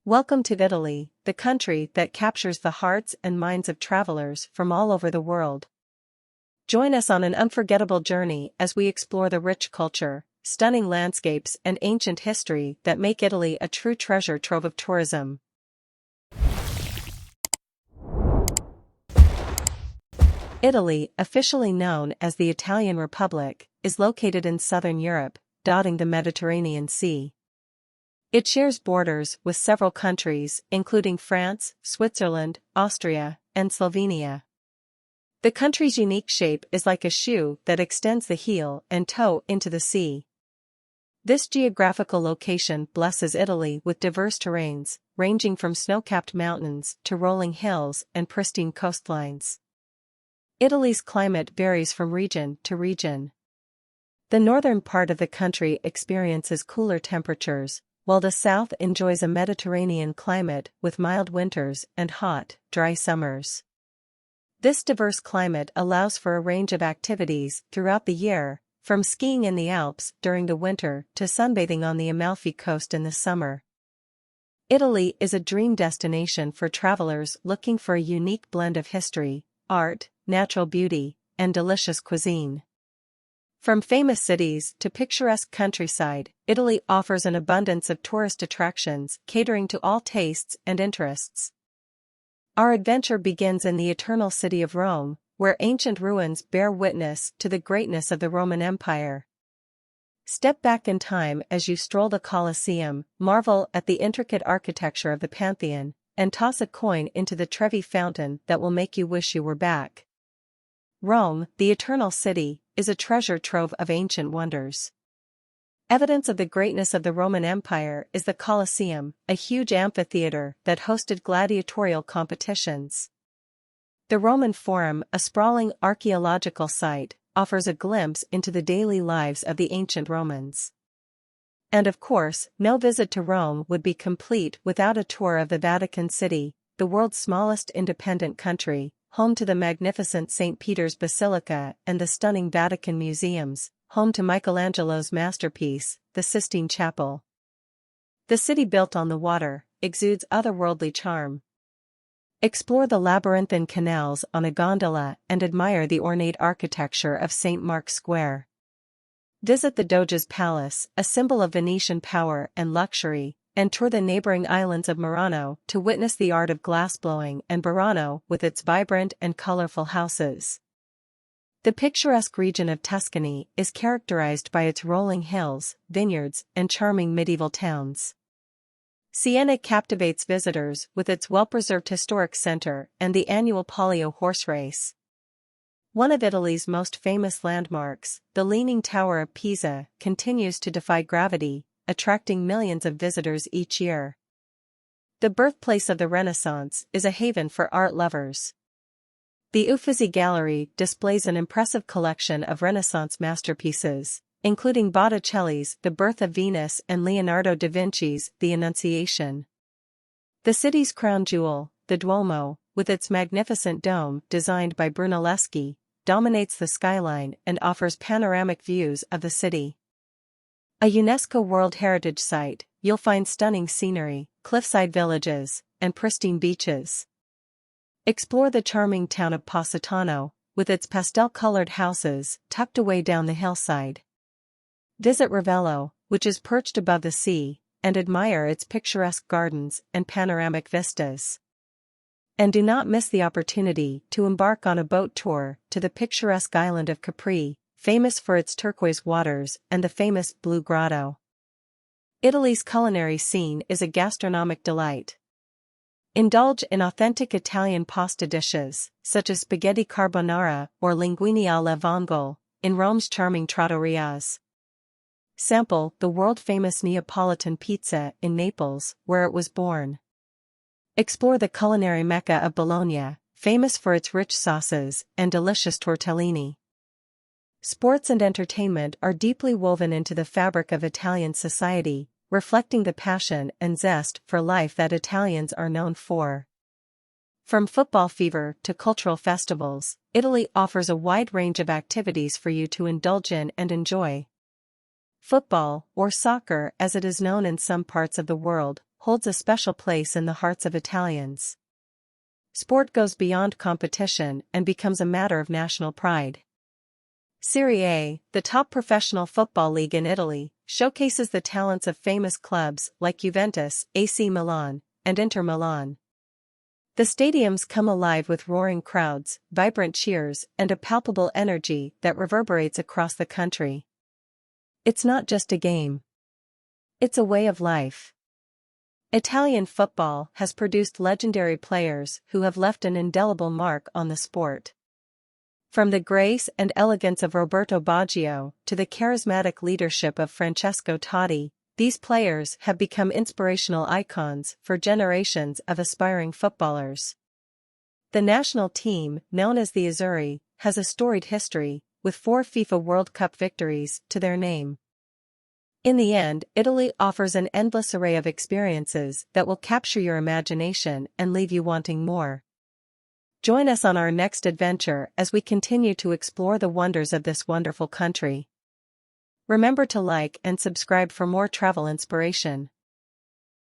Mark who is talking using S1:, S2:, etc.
S1: Welcome to Italy, the country that captures the hearts and minds of travelers from all over the world. Join us on an unforgettable journey as we explore the rich culture, stunning landscapes, and ancient history that make Italy a true treasure trove of tourism. Italy, officially known as the Italian Republic, is located in southern Europe, dotting the Mediterranean Sea. It shares borders with several countries, including France, Switzerland, Austria, and Slovenia. The country's unique shape is like a shoe that extends the heel and toe into the sea. This geographical location blesses Italy with diverse terrains, ranging from snow-capped mountains to rolling hills and pristine coastlines. Italy's climate varies from region to region. The northern part of the country experiences cooler temperatures, while the south enjoys a Mediterranean climate with mild winters and hot, dry summers. This diverse climate allows for a range of activities throughout the year, from skiing in the Alps during the winter to sunbathing on the Amalfi Coast in the summer. Italy is a dream destination for travelers looking for a unique blend of history, art, natural beauty, and delicious cuisine. From famous cities to picturesque countryside, Italy offers an abundance of tourist attractions catering to all tastes and interests. Our adventure begins in the eternal city of Rome, where ancient ruins bear witness to the greatness of the Roman Empire. Step back in time as you stroll the Colosseum, marvel at the intricate architecture of the Pantheon, and toss a coin into the Trevi Fountain that will make you wish you were back. Rome, the Eternal City, is a treasure trove of ancient wonders. Evidence of the greatness of the Roman Empire is the Colosseum, a huge amphitheater that hosted gladiatorial competitions. The Roman Forum, a sprawling archaeological site, offers a glimpse into the daily lives of the ancient Romans. And of course, no visit to Rome would be complete without a tour of the Vatican City, the world's smallest independent country, home to the magnificent St. Peter's Basilica and the stunning Vatican Museums, home to Michelangelo's masterpiece, the Sistine Chapel. The city built on the water exudes otherworldly charm. Explore the labyrinthine canals on a gondola and admire the ornate architecture of St. Mark's Square. Visit the Doge's Palace, a symbol of Venetian power and luxury, and tour the neighboring islands of Murano to witness the art of glassblowing and Burano with its vibrant and colorful houses. The picturesque region of Tuscany is characterized by its rolling hills, vineyards, and charming medieval towns. Siena captivates visitors with its well-preserved historic center and the annual Palio horse race. One of Italy's most famous landmarks, the Leaning Tower of Pisa, continues to defy gravity, attracting millions of visitors each year. The birthplace of the Renaissance is a haven for art lovers. The Uffizi Gallery displays an impressive collection of Renaissance masterpieces, including Botticelli's The Birth of Venus and Leonardo da Vinci's The Annunciation. The city's crown jewel, the Duomo, with its magnificent dome designed by Brunelleschi, dominates the skyline and offers panoramic views of the city. A UNESCO World Heritage Site, you'll find stunning scenery, cliffside villages, and pristine beaches. Explore the charming town of Positano, with its pastel-colored houses tucked away down the hillside. Visit Ravello, which is perched above the sea, and admire its picturesque gardens and panoramic vistas. And do not miss the opportunity to embark on a boat tour to the picturesque island of Capri, famous for its turquoise waters and the famous Blue Grotto. Italy's culinary scene is a gastronomic delight. Indulge in authentic Italian pasta dishes, such as spaghetti carbonara or linguine alla vongole, in Rome's charming trattorias. Sample the world-famous Neapolitan pizza in Naples, where it was born. Explore the culinary mecca of Bologna, famous for its rich sauces and delicious tortellini. Sports and entertainment are deeply woven into the fabric of Italian society, reflecting the passion and zest for life that Italians are known for. From football fever to cultural festivals, Italy offers a wide range of activities for you to indulge in and enjoy. Football, or soccer as it is known in some parts of the world, holds a special place in the hearts of Italians. Sport goes beyond competition and becomes a matter of national pride. Serie A, the top professional football league in Italy, showcases the talents of famous clubs like Juventus, AC Milan, and Inter Milan. The stadiums come alive with roaring crowds, vibrant cheers, and a palpable energy that reverberates across the country. It's not just a game. It's a way of life. Italian football has produced legendary players who have left an indelible mark on the sport. From the grace and elegance of Roberto Baggio to the charismatic leadership of Francesco Totti, these players have become inspirational icons for generations of aspiring footballers. The national team, known as the Azzurri, has a storied history, with 4 FIFA World Cup victories to their name. In the end, Italy offers an endless array of experiences that will capture your imagination and leave you wanting more. Join us on our next adventure as we continue to explore the wonders of this wonderful country. Remember to like and subscribe for more travel inspiration.